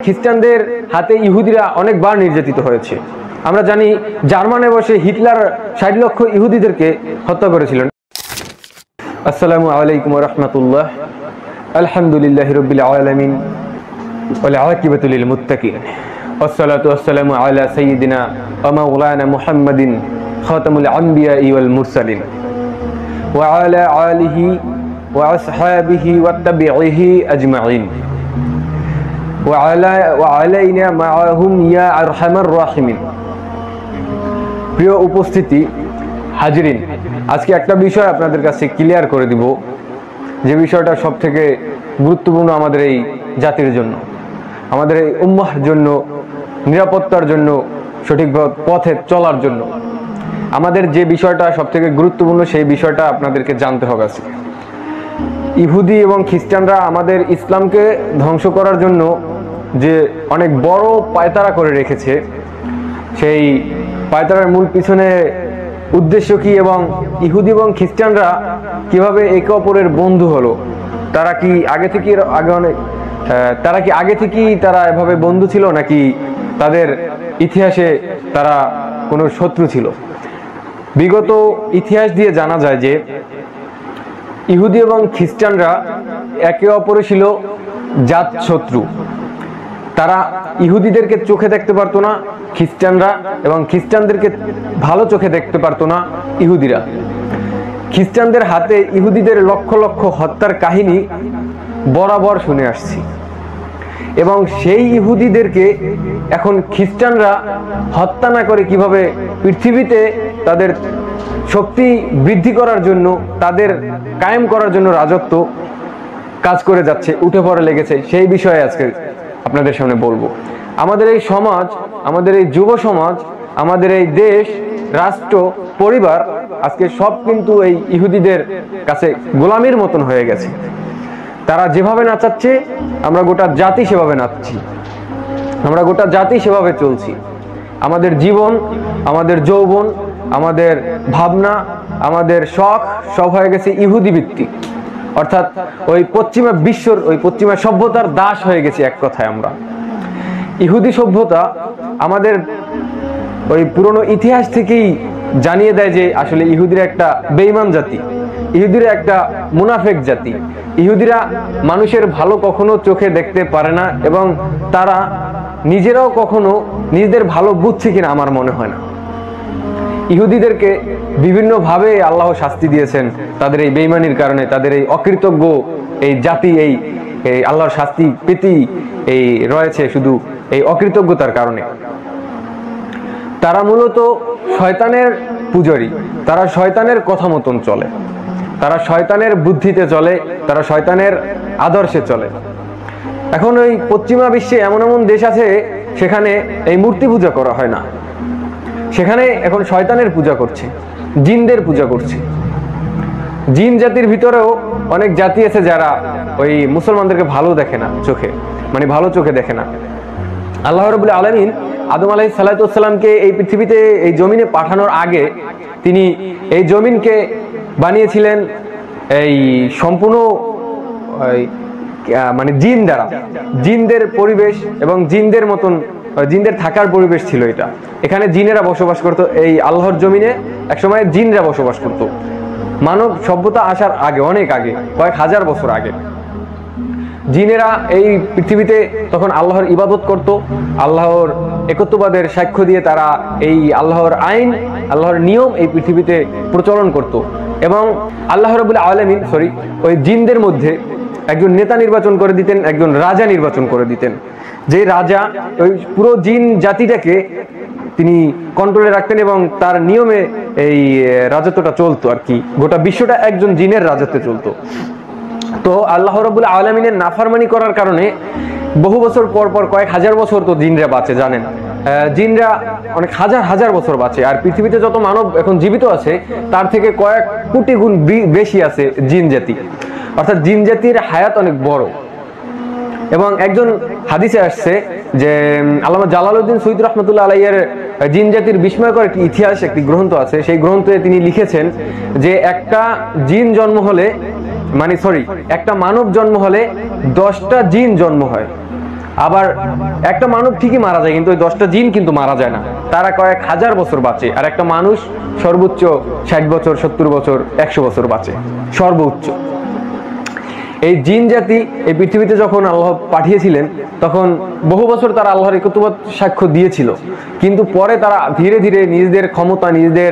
খ্রিস্টানদের হাতে ইহুদিরা অনেকবার নির্যাতিত হয়েছে। আমরা জানি জার্মানে বসে হিটলার ৬০ লক্ষ ইহুদিদেরকে হত্যা করেছিলেন। আসসালামু আলাইকুম ওয়া রাহমাতুল্লাহ। আলহামদুলিল্লাহি রাব্বিল আলামিন ওয়াল আকিবাতু লিল মুত্তাকিন ওয়াসসালাতু ওয়াসসালামু আলা সাইয়্যিদিনা ওয়া মাওলানা মুহাম্মাদিন খাতামুল আম্বিয়া ওয়াল মুরসালিন ওয়া আলা আলিহি ওয়া আসহাবিহি ওয়া তাবিঈহি আজমাইন ওয়া আলাইনা মাআহুম ইয়া আরহামার রাহিমিন। প্রিয় উপস্থিতি, হাজিরিন, আজকে একটা বিষয় আপনাদের কাছে ক্লিয়ার করে দিব, যে বিষয়টা সব থেকে গুরুত্বপূর্ণ আমাদের এই জাতির জন্য, আমাদের এই উম্মাহর জন্য, নিরাপত্তার জন্য, সঠিক পথে চলার জন্য। আমাদের যে বিষয়টা সব থেকে গুরুত্বপূর্ণ সেই বিষয়টা আপনাদেরকে জানতে হবে। আছে ইহুদি এবং খ্রিস্টানরা আমাদের ইসলামকে ধ্বংস করার জন্য যে অনেক বড় পায়তারা করে রেখেছে, সেই পায়তারার মূল পিছনে উদ্দেশ্য কি এবং ইহুদি এবং খ্রিস্টানরা কিভাবে একে অপরের বন্ধু হলো, তারা কি আগে থেকেই তারা এভাবে বন্ধু ছিল, নাকি তাদের ইতিহাসে তারা কোনো শত্রু ছিল? বিগত ইতিহাস দিয়ে জানা যায় যে ইহুদি এবং খ্রিস্টানরা একে অপরে ছিল জাত শত্রু। তারা ইহুদিদেরকে চোখে দেখতে পারতো না খ্রিস্টানরা, এবং খ্রিস্টানদেরকে ভালো চোখে দেখতে পারতো না ইহুদিরা। খ্রিস্টানদের হাতে ইহুদিদের লক্ষ লক্ষ হত্যার কাহিনী বরাবর শুনে আসছি, এবং সেই ইহুদিদেরকে এখন খ্রিস্টানরা হত্যা না করে কিভাবে পৃথিবীতে তাদের শক্তি বৃদ্ধি করার জন্য, তাদের কায়েম করার জন্য রাজত্ব কাজ করে যাচ্ছে, উঠে পড়ে লেগেছে, সেই বিষয়ে আজকে আপনাদের সামনে বলবো। আমাদের এই সমাজ, আমাদের এই যুব সমাজ, আমাদের এই দেশ, রাষ্ট্র, পরিবার আজকে সব কিন্তু এই ইহুদিদের কাছে গোলামির মতন হয়ে গেছে। তারা যেভাবে নাচাচ্ছে আমরা গোটা জাতি সেভাবে নাচছি, আমরা গোটা জাতি সেভাবে চলছি। আমাদের জীবন, আমাদের যৌবন, আমাদের ভাবনা, আমাদের শখ সব হয়ে গেছে ইহুদি ভিত্তিক, অর্থাৎ ওই পশ্চিমা বিশ্বর, ওই পশ্চিমা সভ্যতার দাস হয়ে গেছে। এক কথায় আমরা ইহুদি সভ্যতা আমাদের ওই পুরনো ইতিহাস থেকেই জানিয়ে দেয় যে আসলে ইহুদিরা একটা বেঈমান জাতি, ইহুদিরা একটা মুনাফেক জাতি। ইহুদিরা মানুষের ভালো কখনো চোখে দেখতে পারে না, এবং তারা নিজেরাও কখনো নিজেদের ভালো বুঝছে কিনা আমার মনে হয় না। ইহুদিদেরকে বিভিন্নভাবে আল্লাহ শাস্তি দিয়েছেন তাদের এই বেঈমানির কারণে, তাদের এই অকৃতজ্ঞ এই জাতি এই আল্লাহর শাস্তি পেতেই এই রয়েছে শুধু এই অকৃতজ্ঞতার কারণে। তারা মূলত শয়তানের পূজারী, তারা শয়তানের কথা মতন চলে, তারা শয়তানের বুদ্ধিতে চলে, তারা শয়তানের আদর্শে চলে। এখন ওই পশ্চিমা বিশ্বে এমন এমন দেশ আছে সেখানে এই মূর্তি পূজা করা হয় না, সেখানে এখন শয়তানের পূজা করছে, জিনদের পূজা করছে। জিন জাতির ভিতরেও অনেক জাতি আছে যারা ওই মুসলমানদেরকে ভালো দেখে না চোখে, মানে ভালো চোখে দেখে না। আল্লাহ রাব্বুল আলামিন আদম আলাইহিস সালাতু ওয়াস সালামকে এই পৃথিবীতে এই জমিনে পাঠানোর আগে তিনি এই জমিনকে বানিয়েছিলেন এই সম্পূর্ণ মানে জিন দ্বারা, জিনদের পরিবেশ এবং জিনদের মতন, জিনদের থাকার পরিবেশ ছিল এটা। এখানে জিনেরা বসবাস করতো, এই আল্লাহর জমিনে একসময় জিনরা বসবাস করত। মানব সভ্যতা আসার আগে, অনেক আগে, কয়েক হাজার বছর আগে জিনেরা এই পৃথিবীতে তখন আল্লাহর ইবাদত করত, আল্লাহর একত্ববাদের সাক্ষ্য দিয়ে তারা এই আল্লাহর আইন, আল্লাহর নিয়ম এই পৃথিবীতে প্রচলন করত। এবং আল্লাহ রাব্বুল আলামিন ওই জিনদের মধ্যে একজন নেতা নির্বাচন করে দিতেন, একজন রাজা নির্বাচন করে দিতেন, যে রাজা ওই পুরো জিন জাতিটাকে তিনি কন্ট্রোলে রাখতেন এবং তার নিয়মে এই রাজত্বটা চলতো আর কি। গোটা বিশ্বটা একজন জিনের রাজত্বে চলতো। তো আল্লাহ রাব্বুল আলামিনের নাফরমানি করার কারণে বহু বছর পর পর, কয়েক হাজার বছর তো জিনরা বাঁচে, জানেন জিনরা অনেক হাজার হাজার বছর বাঁচে। আর পৃথিবীতে যত মানব এখন জীবিত আছে তার থেকে কয়েক কোটি গুণ বেশি আছে জিন জাতি, অর্থাৎ জিন জাতির হায়াত অনেক বড়। এবং একজন হাদিসে আসছে যে আল্লামা জালালউদ্দিন সৈয়দ রাহমাতুল্লাহ আলাইহির জিন জাতির বিস্ময়কর একটি ইতিহাস, একটি গ্রন্থ আছে। সেই গ্রন্থে তিনি লিখেছেন যে একটা জিন জন্ম হলে, একটা মানব জন্ম হলে 10টা জিন জন্ম হয়, আবার একটা মানুষ ঠিকই মারা যায়, কিন্তু ওই 10টা জিন কিন্তু মারা যায় না, তারা কয়েক হাজার বছর বাঁচে। আর একটা মানুষ সর্বোচ্চ 60 বছর, 70 বছর, 100 বছর বাঁচে সর্বোচ্চ। এই জিন জাতি এই পৃথিবীতে যখন আল্লাহ পাঠিয়েছিলেন তখন বহু বছর তারা আল্লাহর একত্ববাদ সাক্ষ্য দিয়েছিল, কিন্তু পরে তারা ধীরে ধীরে নিজেদের ক্ষমতা, নিজেদের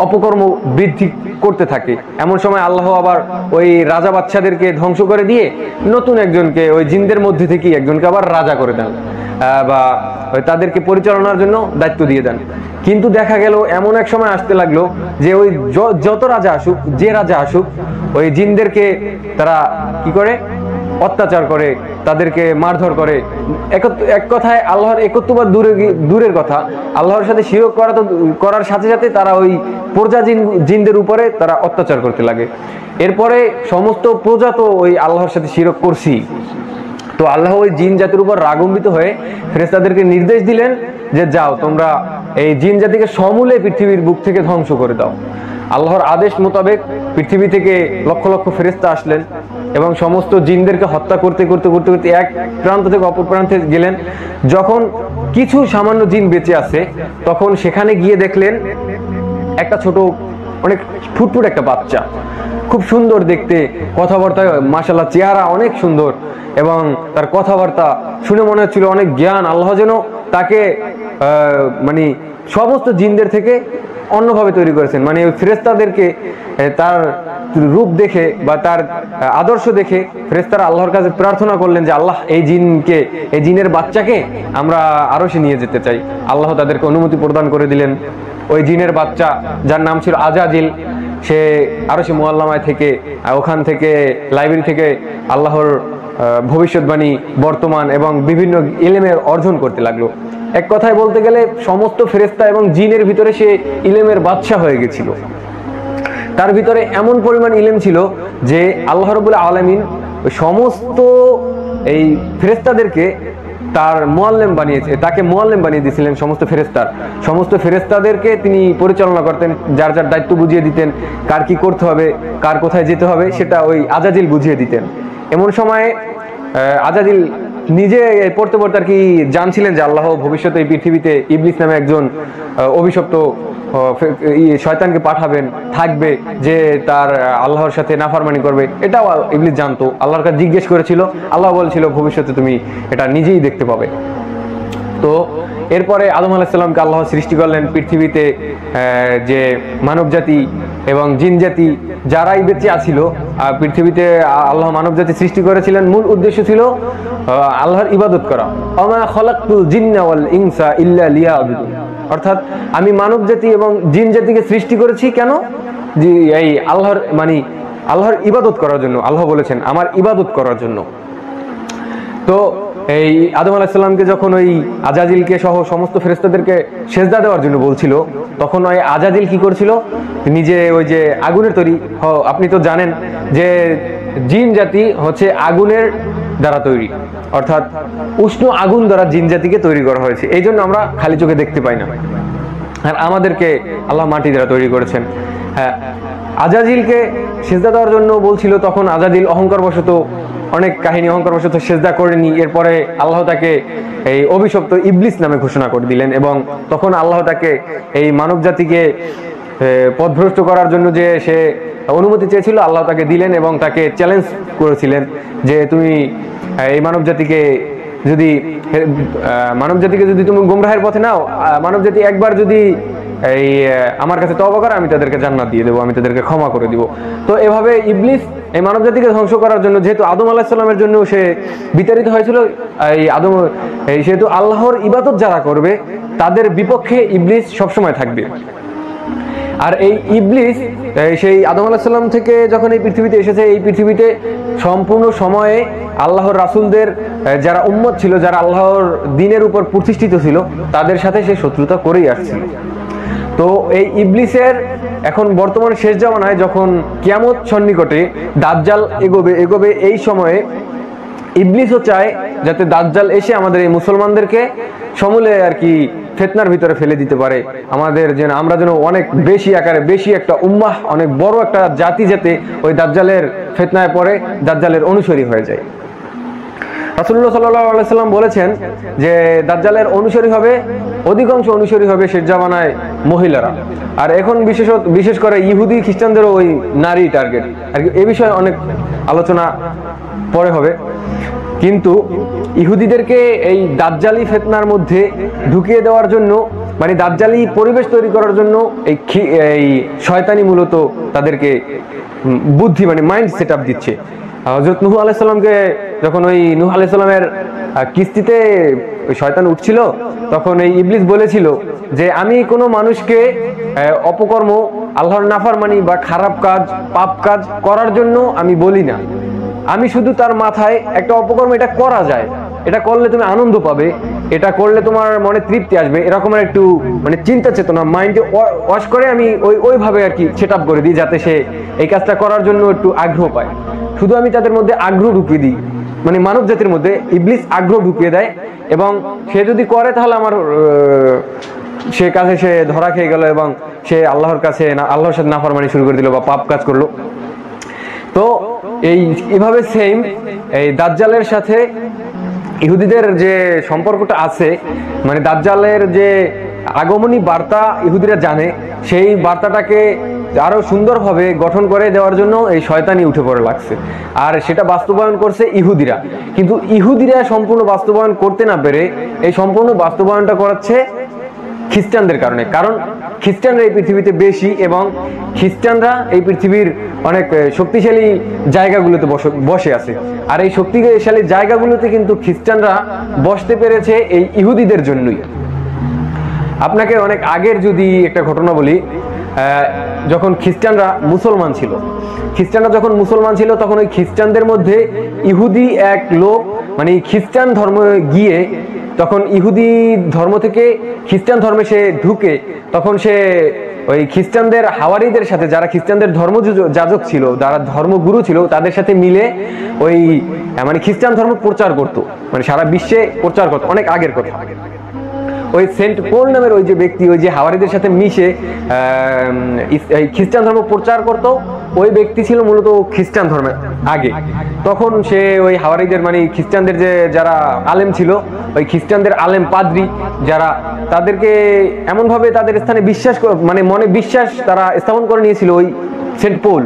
অপকর্ম বৃদ্ধি করতে থাকে। এমন সময় আল্লাহ আবার ওই রাজা বাচ্চাদেরকে ধ্বংস করে দিয়ে নতুন একজনকে, ওই জিনদের মধ্যে থেকেই একজনকে আবার রাজা করে দেন, বা তাদেরকে পরিচালনার জন্য দায়িত্ব দিয়ে দেন। কিন্তু দেখা গেল এমন এক সময় আসতে লাগলো যে ওই যত রাজা আসুক, যে রাজা আসুক, ওই জিনদেরকে তারা কি করে, অত্যাচার করে, তাদেরকে মারধর করে। এক কথায় আল্লাহর একত্ববাদ দূরের কথা, আল্লাহর সাথে শিরক করার সাথে সাথে তারা ওই প্রজা জিনদের উপরে তারা অত্যাচার করতে লাগে। এরপরে সমস্ত প্রজা তো ওই আল্লাহর সাথে শিরক করছি, তো আল্লাহ ওই জিন জাতির উপর রাগান্বিত হয়ে ফেরেশতাদেরকে নির্দেশ দিলেন যে যাও তোমরা এই জিন জাতিকে সমূলে পৃথিবীর বুক থেকে ধ্বংস করে দাও। আল্লাহর আদেশ মোতাবেক পৃথিবী থেকে লক্ষ লক্ষ ফেরেশতা আসলেন এবং সমস্ত জিনদেরকে হত্যা করতে করতে করতে করতে এক প্রান্ত থেকে অপর প্রান্তে গেলেন। যখন কিছু সামান্য জিন বেঁচে আছে তখন সেখানে গিয়ে দেখলেন একটা ছোট, অনেক ফুটফুট একটা বাচ্চা, খুব সুন্দর দেখতে, কথাবার্তা মাশাআল্লাহ চেহারা অনেক সুন্দর, এবং তার কথাবার্তা শুনে মনে হচ্ছিল অনেক জ্ঞান। আল্লাহ যেন তাকে মানে সমস্ত জিনদের থেকে অন্যভাবে তৈরি করেছেন। মানে ওই ফেরেশতাদেরকে তার রূপ দেখে বা তার আদর্শ দেখে ফেরেশতারা আল্লাহর কাছে প্রার্থনা করলেন যে আল্লাহ এই জিনকে, এই জিনের বাচ্চাকে আমরা আরশে নিয়ে যেতে চাই। আল্লাহ তাদেরকে অনুমতি প্রদান করে দিলেন। ওই জিনের বাচ্চা যার নাম ছিল আজাজিল, সে আরশে মুআল্লামায় থেকে, ওখান থেকে লাইব্রেরি থেকে আল্লাহর ভবিষ্যৎবাণী, বর্তমান এবং বিভিন্ন ইলমের অর্জন করতে লাগলো। এক কথায় বলতে গেলে সমস্ত ফেরেশতা এবং জিনের ভিতরে সে ইলমের বাদশা হয়ে গেছিল। তার ভিতরে এমন পরিমাণ ইলম ছিল যে আল্লাহ রাব্বুল আলামিন সমস্ত এই ফেরেশতাদেরকে তার মুআল্লিম বানিয়েছে, তাকে মুআল্লিম বানিয়ে দিয়েছিলেন। সমস্ত ফেরেশতাদেরকে তিনি পরিচালনা করতেন, যার যার দায়িত্ব বুঝিয়ে দিতেন, কার কি করতে হবে, কার কোথায় যেতে হবে সেটা ওই আজাজিল বুঝিয়ে দিতেন। এমন সময় আজাজিল নিজে পড়তে পড়তে আর কি জানছিলেন যে আল্লাহ ভবিষ্যতে এই পৃথিবীতে ইবলিস নামে একজন অভিশপ্ত শয়তানকে পাঠাবেন, থাকবে, যে তার আল্লাহর সাথে নাফরমানি করবে। এটাও ইবলিস জানতো, আল্লাহর কাছে জিজ্ঞেস করেছিল, আল্লাহ বলেছিল ভবিষ্যতে তুমি এটা নিজেই দেখতে পাবে। তো এরপরে আদম আলাইহিস সালামকে আল্লাহ সৃষ্টি করলেন। পৃথিবীতে যে মানব জাতি এবং জিন জাতি যারাই বেঁচে আছিল, পৃথিবীতে আল্লাহ মানব জাতি সৃষ্টি করেছিলেন, মূল উদ্দেশ্য ছিল আল্লাহর ইবাদত করা। ওমা খালাকতুল জিন্না ওয়াল ইনসা ইল্লা লিয়াবুদুন, অর্থাৎ আমি মানব জাতি এবং জিন জাতিকে সৃষ্টি করেছি কেন, যে এই আল্লাহর ইবাদত করার জন্য। আল্লাহ বলেছেন আমার ইবাদত করার জন্য। তো এই আদম আলাইহিস সালামকে যখন ওই আজাজিলকে সহ সমস্ত ফেরেশতাদেরকে সেজদা দেওয়ার জন্য বলছিল, তখন ওই আজাজিল কি করছিল, নিজে ওই যে আগুনের তৈরি, আপনি তো জানেন যে জিন জাতি হচ্ছে আগুনের দ্বারা তৈরি, অর্থাৎ উষ্ণ আগুন দ্বারা জিন জাতিকে তৈরি করা হয়েছে। এই জন্য আমরা খালি চোখে দেখতে পাই না, আর আমাদেরকে আল্লাহ মাটি দ্বারা তৈরি করেছেন। হ্যাঁ, আজাজিলকে সেজদা দেওয়ার জন্য বলছিল, তখন আজাজিল অহংকারবশত, অনেক কাহিনী, অহংকারবশত সেজদা করেনি। এরপরে আল্লাহ তাকে এই অভিশপ্ত ইবলিস নামে ঘোষণা করে দিলেন, এবং তখন আল্লাহ তাকে এই মানব জাতিকে পথভ্রষ্ট করার জন্য যে সে অনুমতি চেয়েছিল আল্লাহ তাকে দিলেন, এবং তাকে চ্যালেঞ্জ করেছিলেন যে তুমি এই মানব জাতিকে যদি তুমি গুমরাহের পথে নাও, মানব জাতি একবার যদি এই আমার কাছে তওবা করে, আমি তাদেরকে জান্নাত দিয়ে দেবো, আমি তাদেরকে ক্ষমা করে দিব। তো এভাবে ইবলিস এই মানব জাতিকে ধ্বংস করার জন্য, যেহেতু আদম আলাইহিস সালামের জন্য সে বিতাড়িত হয়েছিল, সেহেতু আল্লাহর ইবাদত যারা করবে তাদের বিপক্ষে ইবলিস সবসময় থাকবে। আর এই ইবলিস সেই আদম আলাইহিস সালাম থেকে যখন এই পৃথিবীতে এসেছে, এই পৃথিবীতে সম্পূর্ণ সময়ে আল্লাহর রাসূলদের যারা উম্মত ছিল, যারা আল্লাহর দ্বীনের উপর প্রতিষ্ঠিত ছিল, তাদের সাথে সে শত্রুতা করেই আসছিল। তো এই ইবলিসের এখন বর্তমান শেষ জামানায় যখন কিয়ামত সন্নিকটে, দাজ্জাল এগোবে, এই সময়ে ইবলিসও চায় যাতে দাজ্জাল এসে আমাদের এই মুসলমানদেরকে সমূলে আর কি ফিতনার ভিতরে ফেলে দিতে পারে, আমাদের যেন আমরা যেন অনেক বেশি আকারে, বেশি একটা উম্মাহ, অনেক বড় একটা জাতি যাতে ওই দাজ্জালের ফিতনায় পড়ে, দাজ্জালের অনুসারী হয়ে যায়। রাসূলুল্লাহ সাল্লাল্লাহু আলাইহি সাল্লাম বলেছেন যে দাজ্জালের অনুসারী হবে, অধিকাংশ অনুসারী হবে শেষ জামানায় মহিলারা। আর এখন বিশেষ করে ইহুদি খ্রিস্টানদেরও ওই নারী টার্গেট আর কি। এ বিষয়ে অনেক আলোচনা পরে হবে। কিন্তু ইহুদিদেরকে এই দাজ্জালি ফিতনার মধ্যে ঢুকিয়ে দেওয়ার জন্য, মানে দাজ্জালি পরিবেশ তৈরি করার জন্য এই শয়তানি মূলত তাদেরকে বুদ্ধি মানে মাইন্ড সেট আপ দিচ্ছে। হযরত নূহ আলাইহিস সালামকে যখন ওই নূহ আলাইহিস সালামের কিস্তিতে ওই শয়তান উঠছিল, তখন এই ইবলিস বলেছিল যে আমি কোনো মানুষকে অপকর্ম, আল্লাহর নাফরমানি বা খারাপ কাজ, পাপ কাজ করার জন্য আমি বলি না। আমি শুধু তার মাথায় একটা অপকর্ম, এটা করা যায়, এটা করলে তুমি আনন্দ পাবে, এটা করলে তোমার মনে তৃপ্তি আসবে, এরকমের একটু মানে চিন্তা চেতনা মাইন্ডে ওয়াশ করে আমি ওইভাবে আর কি সেট আপ করে দিই, যাতে সে এই কাজটা করার জন্য একটু আগ্রহ পায়। শুধু আমি তাদের মধ্যে আগ্রহ ঢুকিয়ে দিই, মানে মানব জাতির মধ্যে ইবলিস আগ্রহ ঢুকিয়ে দেয়, এবং সে যদি করে তাহলে আমার সে কাছে সে ধরা খেয়ে গেল এবং সে আল্লাহর কাছে আল্লাহর সাথে নাফরমানি শুরু করে দিল বা পাপ কাজ করলো। তো এইভাবে সেম এই দাজ্জালের সাথে ইহুদিদের যে সম্পর্কটা আছে, মানে দাজ্জালের যে আগমনী বার্তা ইহুদিরা জানে, সেই বার্তাটাকে আরো সুন্দরভাবে গঠন করে দেওয়ার জন্য এই শয়তানি উঠে পড়ে লাগছে। আর সেটা বাস্তবায়ন করছে ইহুদিরা। কিন্তু ইহুদিরা সম্পূর্ণ বাস্তবায়ন করতে না পেরে এই সম্পূর্ণ বাস্তবায়নটা করাচ্ছে খ্রিস্টানদের কারণে। কারণ খ্রিস্টানরা এই পৃথিবীতে বেশি এবং খ্রিস্টানরা এই পৃথিবীর অনেক শক্তিশালী জায়গাগুলোতে বসে আছে। আর এই শক্তিশালী জায়গাগুলোতে কিন্তু খ্রিস্টানরা বসতে পেরেছে এই ইহুদিদের জন্যই। আপনাকে অনেক আগের যদি একটা ঘটনা বলি, যখন খ্রিস্টানরা মুসলমান ছিল, তখন ওই খ্রিস্টানদের মধ্যে ইহুদি এক লোক, মানে খ্রিস্টান ধর্ম গিয়ে তখন ইহুদি ধর্ম থেকে খ্রিস্টান ধর্মে সে ঢুকে, তখন সে ওই খ্রিস্টানদের হাওয়ারিদের সাথে, যারা খ্রিস্টানদের ধর্মযাজক ছিল, যারা ধর্মগুরু ছিল, তাদের সাথে মিলে ওই মানে খ্রিস্টান ধর্ম প্রচার করতো, মানে সারা বিশ্বে প্রচার করতো। অনেক আগের কথা। ওই সেন্ট পল নামের ওই যে ব্যক্তি, ওই যে হাওয়ারিদের সাথে মিশে খ্রিস্টান ধর্ম প্রচার করত, ওই ব্যক্তি ছিল মূলত খ্রিস্টান ধর্মের আগে। তখন সে ওই হাওয়ারিদের মানে খ্রিস্টানদের যে যারা আলেম ছিল, ওই খ্রিস্টানদের আলেম পাদ্রী যারা, তাদেরকে এমনভাবে তাদের স্থানে মানে মনে বিশ্বাস তারা স্থাপন করে নিয়েছিল ওই সেন্ট পল,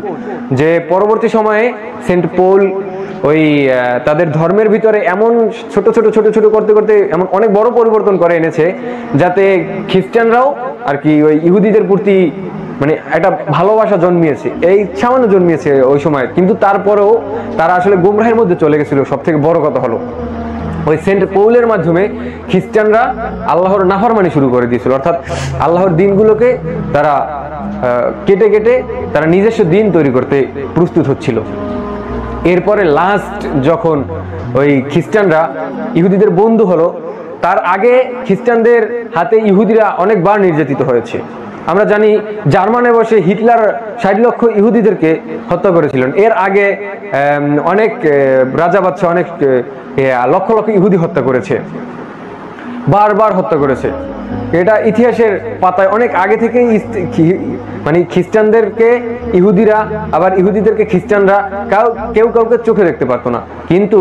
যে পরবর্তী সময়ে সেন্ট পল ওই তাদের ধর্মের ভিতরে এমন ছোট ছোট করতে করতে এমন অনেক বড় পরিবর্তন করে এনেছে, যাতে খ্রিস্টানরাও আর কি ওই ইহুদিদের প্রতি মানে একটা ভালোবাসা জন্মিয়েছে, এই সামান্য জন্মিয়েছে ওই সময়। কিন্তু তারপরেও তারা আসলে গুমরাহের মধ্যে চলে গেছিল। সব থেকে বড় কথা হলো ওই সেন্ট পৌলের মাধ্যমে খ্রিস্টানরা আল্লাহর নাফরমানি শুরু করে দিয়েছিল, অর্থাৎ আল্লাহর দিনগুলোকে তারা কেটে কেটে তারা নিজস্ব দিন তৈরি করতে প্রস্তুত হচ্ছিল। এরপরে লাস্ট যখন ওই খ্রিস্টানরা ইহুদিদের বন্ধু হলো, তার আগে খ্রিস্টানদের হাতে ইহুদিরা অনেকবার নির্যাতিত হয়েছে। আমরা জানি জার্মানে বসে হিটলার 60 লক্ষ ইহুদিদেরকে হত্যা করেছিলেন। এর আগে অনেক রাজা বাদশা অনেক লক্ষ লক্ষ ইহুদি হত্যা করেছে, বারবার হত্যা করেছে। এটা ইতিহাসের পাতায় অনেক আগে থেকেই মানে খ্রিস্টানদেরকে ইহুদিরা, আবার ইহুদিদেরকে খ্রিস্টানরা কেউ কাউকে চোখে দেখতে পারতো না। কিন্তু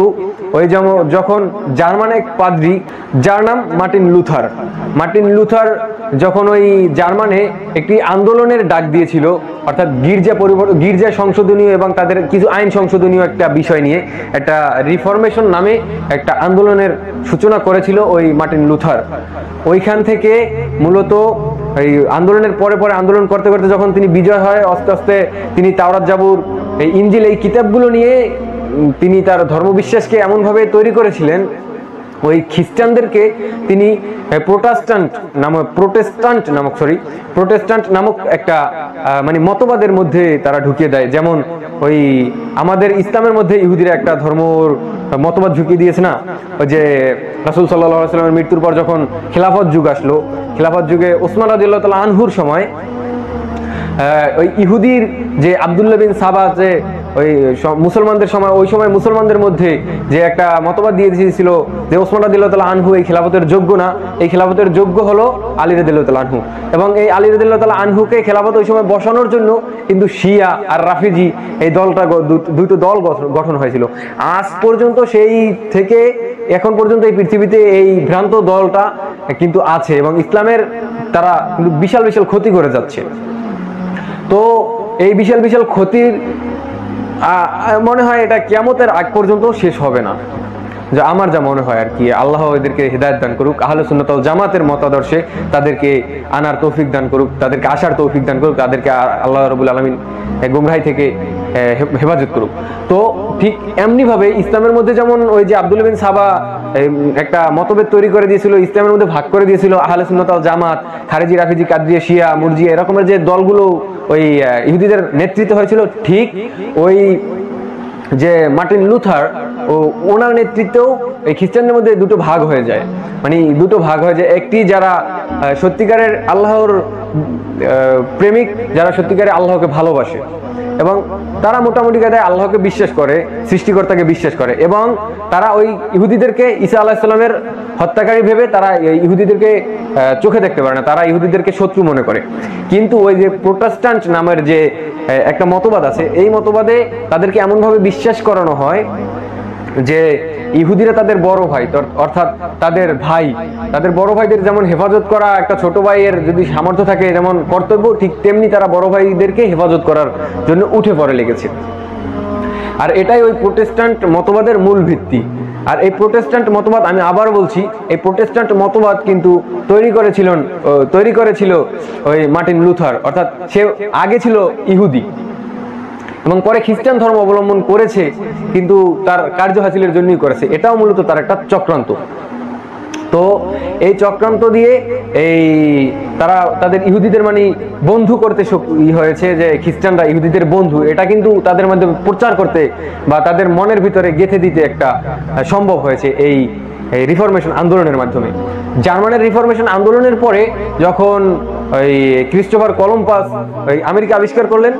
ওই যেমন যখন জার্মান এক পাদ্রী, যার নাম মার্টিন লুথার যখন ওই জার্মানে একটি আন্দোলনের ডাক দিয়েছিল, অর্থাৎ গির্জা সংশোধনীয় এবং তাদের কিছু আইন সংশোধনীয় একটা বিষয় নিয়ে একটা রিফরমেশন নামে একটা আন্দোলনের সূচনা করেছিল ওই মার্টিন লুথার। ওইখান থেকে মূলত এই আন্দোলনের পরে আন্দোলন করতে করতে যখন তিনি বিজয় হয়, আস্তে আস্তে তিনি তাওরাত, জাবুর, এই ইনজিল, এই কিতাবগুলো নিয়ে তিনি তার ধর্মবিশ্বাসকে এমনভাবে তৈরি করেছিলেন, ওই খ্রিস্টানদেরকে তিনি প্রোটেস্ট্যান্ট নামক একটা মানে মতবাদের মধ্যে তারা ঢুকিয়ে দেয়। যেমন ওই আমাদের ইসলামের মধ্যে ইহুদিরা একটা ধর্মর মতবাদ ঢুকিয়ে দিয়েছে না, ওই যে রাসূল সাল্লাল্লাহু আলাইহি ওয়াসাল্লামের মৃত্যুর পর যখন খিলাফত যুগ আসলো, খিলাফত যুগে ওসমান রাদিয়াল্লাহু তাআলা আনহুর সময় ওই ইহুদির যে আব্দুল্লাহ বিন সাবা যে ওই মুসলমানদের সময়, ওই সময় মুসলমানদের মধ্যে যে একটা মতবাদ দিয়ে দিয়েছিল যে ওসমান রাদিয়াল্লাহু তাআলা আনহু এই খেলাফতের যোগ্য না, এই খেলাফতের যোগ্য হলো আলী রাদিয়াল্লাহু তাআলা আনহু। এবং এই আলী রাদিয়াল্লাহু তাআলা আনহুকে খেলাফত ওই সময় বসানোর জন্য কিন্তু শিয়া আর রাফিজি এই দলটা, দুটো দল গঠন হয়েছিল। আজ পর্যন্ত সেই থেকে এখন পর্যন্ত এই পৃথিবীতে এই ভ্রান্ত দলটা কিন্তু আছে এবং ইসলামের তারা কিন্তু বিশাল বিশাল ক্ষতি করে যাচ্ছে। তো এই বিশাল বিশাল ক্ষতির মনে হয় এটা কিয়ামতের আগ পর্যন্ত শেষ হবে না, যে আমার যা মনে হয় আর কি। আল্লাহ এদেরকে হিদায়াত দান করুক, আহলে সুন্নাত ওয়াল জামাতের মতাদর্শে তাদেরকে আনার তৌফিক দান করুক, তাদেরকে আসার তৌফিক দান করুক, তাদেরকে আল্লাহ রাব্বুল আলামিন গুমরাহি থেকে হেফাজত করুক। তো ঠিক এমনি ভাবে ইসলামের মধ্যে যেমন ওই যে আব্দুল বিন সাবা একটা মতভেদ তৈরি করে দিয়েছিল, ইসলামের মধ্যে ভাগ করে দিয়েছিল আহলে সুন্নাত ওয়াল জামাত, খারেজি, রাফিজি, কাদরিয়া, শিয়া, মুরজিয়া এরকমের যে দলগুলো ওই ইহুদিদের নেতৃত্বে হয়েছিল, ঠিক ওই যে মার্টিন লুথার ও ওনার নেতৃত্বেও এই খ্রিস্টানদের মধ্যে দুটো ভাগ হয়ে যায়। মানে দুটো ভাগ হয়ে যায়, একটি যারা সত্যিকারের আল্লাহর প্রেমিক, যারা সত্যিকারের আল্লাহকে ভালোবাসে এবং তারা মোটামুটি কায়দায় আল্লাহকে বিশ্বাস করে, সৃষ্টিকর্তাকে বিশ্বাস করে, এবং তারা ওই ইহুদিদেরকে ঈসা আলাইহিস সালামের হত্যাকারী ভেবে তারা ইহুদিদেরকে চোখে দেখতে পারে না, তারা ইহুদিদেরকে শত্রু মনে করে। কিন্তু ওই যে প্রোটেস্ট্যান্ট নামের যে একটা মতবাদ আছে, এই মতবাদে তাদেরকে এমনভাবে বিশ্বাস করানো হয় যে ইহুদিরা তাদের বড় ভাই, অর্থাৎ তাদের ভাই, তাদের বড় ভাইদের যেমন হেফাজত করা একটা ছোট ভাইয়ের যদি সামর্থ্য থাকে যেমন কর্তব্য, ঠিক তেমনি তারা বড় ভাইদেরকে হেফাজত করার জন্য উঠে পড়ে লেগেছে। আর এটাই ওই প্রোটেস্ট্যান্ট মতবাদের মূল ভিত্তি। আর এই প্রোটেস্ট্যান্ট মতবাদ, আমি আবার বলছি, এই প্রোটেস্ট্যান্ট মতবাদ কিন্তু তৈরি করেছিল ওই মার্টিন লুথার, অর্থাৎ সে আগে ছিল ইহুদি এবং পরে খ্রিস্টান ধর্ম অবলম্বন করেছে, কিন্তু তার কার্য হাসিলের জন্যই করেছে। এটাও মূলত তার একটা চক্রান্ত। তো এই চক্রান্ত দিয়ে এই তারা তাদের ইহুদিদের মানে বন্ধু করতে হয়েছে, যে খ্রিস্টানরা ইহুদিদের বন্ধু, এটা কিন্তু তাদের মধ্যে প্রচার করতে বা তাদের মনের ভিতরে গেঁথে দিতে একটা সম্ভব হয়েছে এই রিফরমেশন আন্দোলনের মাধ্যমে। জার্মানের রিফরমেশন আন্দোলনের পরে যখন ওই ক্রিস্টোফার কলম্বাস ওই আমেরিকা আবিষ্কার করলেন,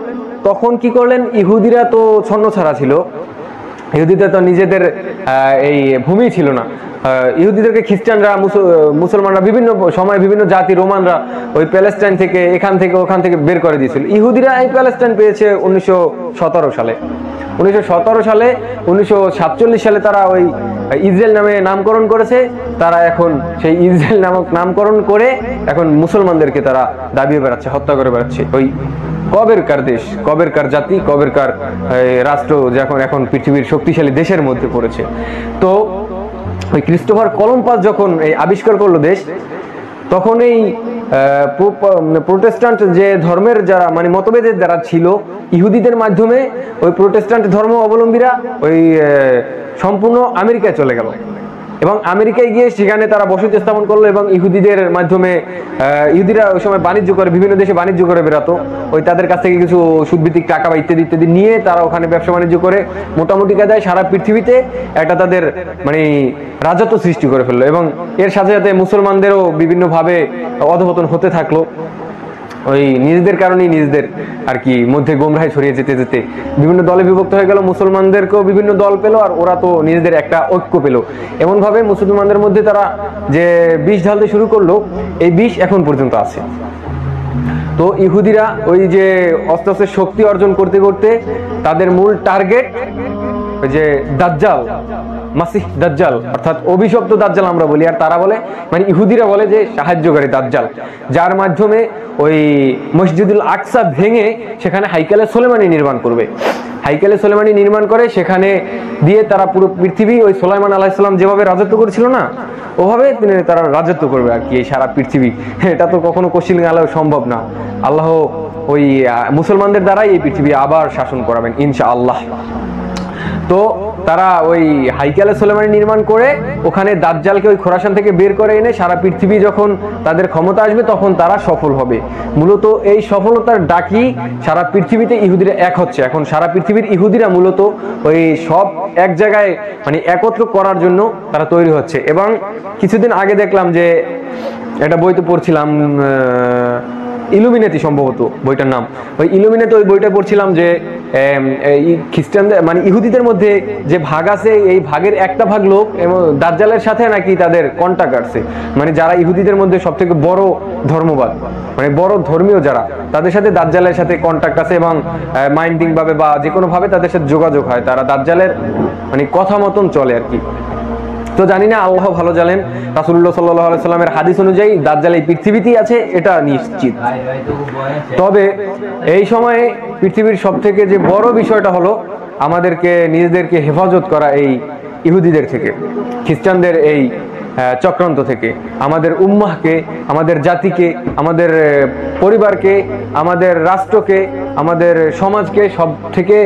তখন কি করলেন, ইহুদিরা তো ছন্নছাড়া ছিল, ইহুদিদের তো নিজেদের এই ভূমি ছিল না। ইহুদিদেরকে খ্রিস্টানরা, মুসলমানরা বিভিন্ন সময় বিভিন্ন জাতি, রোমানরা ওই প্যালেস্টাইন থেকে, এখান থেকে ওখান থেকে বের করে দিয়েছিল। ইহুদিরা এই প্যালেস্টাইন পেয়েছে 1917 সালে। 1917 সালে 1947 সালে তারা ওই ইসরায়েল নামে নামকরণ করেছে। তারা এখন সেই ইসরায়েল নামক নামকরণ করে এখন মুসলমানদেরকে তারা দাবিয়ে বেড়াচ্ছে, হত্যা করে বেড়াচ্ছে। ওই কবেরকার দেশ, কবেরকার জাতি, কবেরকার রাষ্ট্র যখন এখন পৃথিবীর শক্তিশালী দেশের মধ্যে পড়েছে। তো ওই ক্রিস্টোফার কলম্বাস যখন এই আবিষ্কার করলো দেশ, তখন এই প্রোটেস্ট্যান্ট যে ধর্মের যারা মানে মতভেদের যারা ছিল, ইহুদিদের মাধ্যমে ওই প্রোটেস্ট্যান্ট ধর্ম অবলম্বীরা ওই সম্পূর্ণ আমেরিকায় চলে গেল এবং আমেরিকায় গিয়ে সেখানে তারা বসতি স্থাপন করলো এবং ইহুদিদের মাধ্যমে ইহুদিরা ওই সময় বাণিজ্য করে, বিভিন্ন দেশে বাণিজ্য করে বেরাতো। ওই তাদের কাছ থেকে কিছু সুদভিত্তিক টাকা বা ইত্যাদি ইত্যাদি নিয়ে তারা ওখানে ব্যবসা বাণিজ্য করে মোটামুটি কায়দায় সারা পৃথিবীতে একটা তাদের মানে রাজত্ব সৃষ্টি করে ফেললো এবং এর সাথে সাথে মুসলমানদেরও বিভিন্নভাবে অধঃপতন হতে থাকলো। ওই নিজেদের কারণেই নিজেদের আর কি মধ্যে গোমরাহি ছড়িয়ে যেতে যেতে বিভিন্ন দলে বিভক্ত হয়ে গেল। মুসলমানদেরকেও বিভিন্ন দল পেলো আর ওরা তো নিজেদের একটা ঐক্য পেলো। এমনভাবে মুসলমানদের মধ্যে তারা যে বিষ ঢালতে শুরু করলো, এই বিষ এখন পর্যন্ত আছে। তো ইহুদিরা ওই যে আস্তে আস্তে শক্তি অর্জন করতে করতে তাদের মূল টার্গেট ওই যে দাজ্জাল, মাসিহ দাজ্জাল, অর্থাৎ অভিশপ্ত দাজ্জাল আমরা বলি, আর তারা বলে মানে ইহুদিরা বলে যে সাহায্যকারী দাজ্জাল, যার মাধ্যমে ওই মসজিদুল আকসা ভেঙে সেখানে হাইকালে সোলেমানি নির্মাণ করবে। হাইকালে সোলেমানি নির্মাণ করে সেখানে দিয়ে তারা পুরো পৃথিবী ওই সুলাইমান আলাইহিস সালাম যেভাবে রাজত্ব করেছিল না, ওভাবে তারা রাজত্ব করবে আর কি এই সারা পৃথিবী। এটা তো কখনো কোশ্চিন আলাও সম্ভব না। আল্লাহ ওই মুসলমানদের দ্বারাই এই পৃথিবী আবার শাসন করাবেন ইনশাআল্লাহ। তো তারা ওই হাইকালে সোলেমানি নির্মাণ করে ওখানে দাজ্জালকে ওই খোরাসান থেকে বের করে এনে সারা পৃথিবী যখন তাদের ক্ষমতা আসবে তখন তারা সফল হবে। মূলত এই সফলতার ডাকি সারা পৃথিবীতে ইহুদিরা এক হচ্ছে। এখন সারা পৃথিবীর ইহুদিরা মূলত ওই সব এক জায়গায় মানে একত্র করার জন্য তারা তৈরি হচ্ছে। এবং কিছুদিন আগে দেখলাম যে একটা বইতে পড়ছিলাম ইলুমিনেটি সম্ভবত বইটার নাম। ওই ইলুমিনেটি ওই বইটা পড়ছিলাম যে খ্রিস্টানদের মানে ইহুদিদের মধ্যে যে ভাগ আছে, এই ভাগের একটা ভাগ লোক এবং দাজ্জালের সাথে নাকি তাদের কন্টাক্ট আছে। মানে যারা ইহুদিদের মধ্যে সব থেকে বড় ধর্মবাদ, মানে বড় ধর্মীয় যারা, তাদের সাথে দাজ্জালের সাথে কন্টাক্ট আছে এবং মাইন্ডিং ভাবে বা যে কোনো ভাবে তাদের সাথে যোগাযোগ হয়, তারা দাজ্জালের মানে কথা মতন চলে আর কি। তো জানি না, আল্লাহ ভালো জানেন। রাসূলুল্লাহ সাল্লাল্লাহু আলাইহি সাল্লামের হাদিস অনুযায়ী দাজ্জাল এই পৃথিবীতেই আছে, এটা নিশ্চিত। তবে এই সময়ে পৃথিবীর সবথেকে যে বড় বিষয়টা হলো আমাদেরকে নিজেদেরকে হেফাজত করা এই ইহুদিদের থেকে, খ্রিস্টানদের এই চক্রান্ত থেকে, আমাদের উম্মাহকে, আমাদের জাতিকে, আমাদের পরিবারকে, আমাদের রাষ্ট্রকে, আমাদের সমাজকে সব থেকে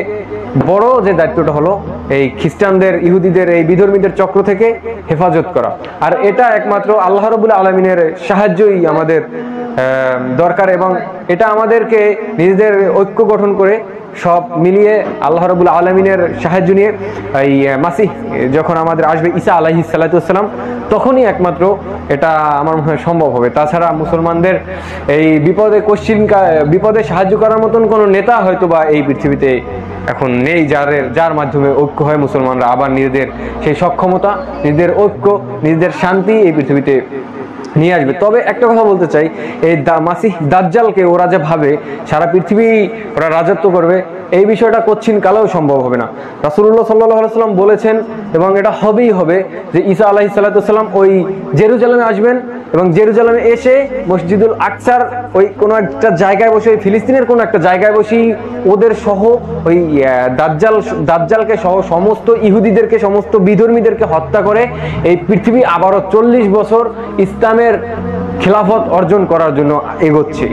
বড় যে দায়িত্বটা হলো এই খ্রিস্টানদের, ইহুদিদের, এই বিধর্মীদের চক্র থেকে হেফাজত করা। আর এটা একমাত্র আল্লাহ রাব্বুল আলামিনের সাহায্যই আমাদের দরকার, এবং এটা আমাদেরকে নিজেদের ঐক্য গঠন করে সব মিলিয়ে আল্লাহ রাব্বুল আলামিনের সাহায্য নিয়ে এই মাসিহ যখন আমাদের আসবে, ঈসা আলাইহিস সালাতু ওয়াস সালাম, তখনই একমাত্র এটা আমার মনে হয় সম্ভব হবে। তাছাড়া মুসলমানদের এই বিপদে সাহায্য করার মতন কোনো নেতা হয়তো বা এই পৃথিবীতে এখন নেই, যার মাধ্যমে ঐক্য হয় মুসলমানরা আবার নিজেদের সেই সক্ষমতা, নিজেদের ঐক্য, নিজেদের শান্তি এই পৃথিবীতে নিয়ে আসবে। তবে একটা কথা বলতে চাই, এই মাসিহ দাজ্জালকে ওরা যে ভাবে সারা পৃথিবী ওরা রাজত্ব করবে, এই বিষয়টা কচ্ছিন কালেও সম্ভব হবে না। রাসূলুল্লাহ সাল্লাল্লাহু আলাইহি সাল্লাম বলেছেন, এবং এটা হবেই হবে, যে ঈসা আলাইহিস সালাতু ওয়াস সালাম ওই জেরুজালেমে আসবেন এবং জেরুজালেমে এসে মসজিদুল আকসার ওই কোনো একটা জায়গায় বসে, ওই ফিলিস্তিনের কোনো একটা জায়গায় বসেই ওদের সহ ওই দাজ্জালকে সহ সমস্ত ইহুদিদেরকে, সমস্ত বিধর্মীদেরকে হত্যা করে এই পৃথিবী আবারও 40 বছর ইসলামের খেলাফত অর্জন করার জন্য এগোচ্ছে।